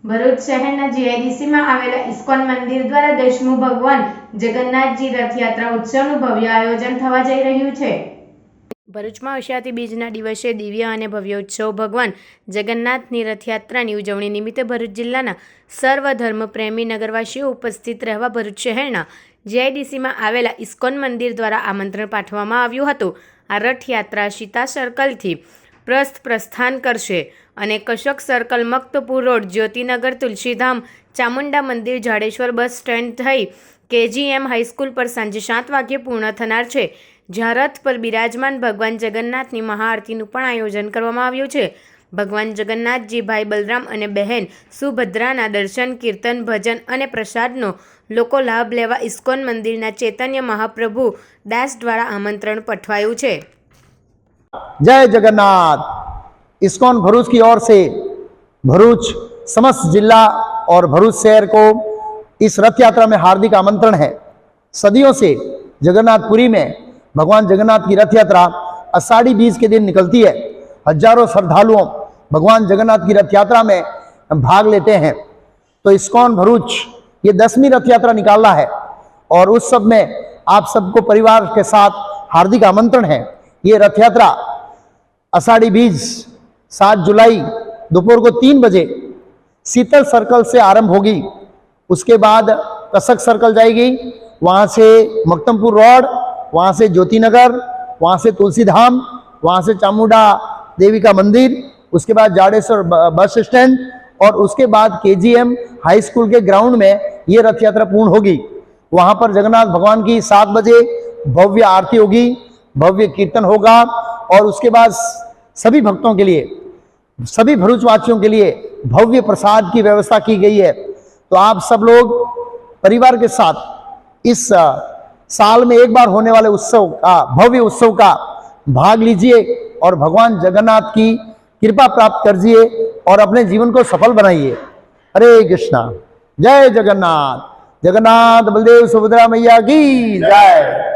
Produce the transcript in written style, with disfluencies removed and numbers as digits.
ભરૂચ શહેરના જીઆઈડીસીમાં આવેલા ઇસ્કોન મંદિર દ્વારા દશમું ભગવાન જગન્નાથજી રથયાત્રા ઉત્સવનું ભવ્ય આયોજન થવા જઈ રહ્યું છે। ભરૂચમાં અષાઢી બીજના દિવસે દિવ્ય અને ભવ્ય ઉત્સવ ભગવાન જગન્નાથની રથયાત્રાની ઉજવણી નિમિત્તે ભરૂચ જિલ્લાના સર્વધર્મપ્રેમી નગરવાસીઓ ઉપસ્થિત રહેવા ભરૂચ શહેરના જીઆઈડીસીમાં આવેલા ઇસ્કોન મંદિર દ્વારા આમંત્રણ પાઠવવામાં આવ્યું હતું। આ રથયાત્રા સીતા સર્કલથી પ્રસ્થાન કરશે અને કશક સર્કલ, મક્તપુર રોડ, જ્યોતિનગર, તુલસીધામ, ચામુંડા મંદિર, જાડેશ્વર બસ સ્ટેન્ડ થઈ કેજીએમ હાઈસ્કૂલ પર સાંજે 7 વાગ્યે પૂર્ણ થનાર છે, જ્યાં રથ પર બિરાજમાન ભગવાન જગન્નાથની મહાઆરતીનું પણ આયોજન કરવામાં આવ્યું છે। ભગવાન જગન્નાથજી, ભાઈ બલરામ અને બહેન સુભદ્રાના દર્શન, કીર્તન, ભજન અને પ્રસાદનો લોકો લાભ લેવા ઇસ્કોન મંદિરના ચૈતન્ય મહાપ્રભુ દાસ દ્વારા આમંત્રણ પઠવાયું છે। जय जगन्नाथ। इस्कॉन भरूच की ओर से भरूच समस्त जिला और भरूच शहर को इस रथ यात्रा में हार्दिक आमंत्रण है। सदियों से जगन्नाथपुरी में भगवान जगन्नाथ की रथ यात्रा आषाढ़ी बीज के दिन निकलती है। हजारों श्रद्धालुओं भगवान जगन्नाथ की रथ यात्रा में भाग लेते हैं। तो इस्कॉन भरूच ये 10वीं रथ यात्रा निकाला है और उस सब में आप सबको परिवार के साथ हार्दिक आमंत्रण है। ये रथ यात्रा आषाढ़ी बीज 7 जुलाई दोपहर को 3 बजे शीतल सर्कल से आरंभ होगी। उसके बाद कसक सर्कल जाएगी, वहाँ से मक्तमपुर रोड, वहाँ से ज्योतिनगर, वहाँ से तुलसीधाम, वहाँ से चामुंडा देवी का मंदिर, उसके बाद जाडेश्वर बस स्टैंड और उसके बाद केजीएम हाई स्कूल के ग्राउंड में ये रथ यात्रा पूर्ण होगी। वहाँ पर जगन्नाथ भगवान की 7 बजे भव्य आरती होगी, भव्य कीर्तन होगा और उसके बाद सभी भक्तों के लिए, सभी भरूचवासियों के लिए भव्य प्रसाद की व्यवस्था की गई है। तो आप सब लोग परिवार के साथ इस साल में एक बार होने वाले उत्सव का, भव्य उत्सव का भाग लीजिए और भगवान जगन्नाथ की कृपा प्राप्त करिए और अपने जीवन को सफल बनाइए। हरे कृष्णा। जय जगन्नाथ। जगन्नाथ बलदेव सुभद्रा मैया की जय।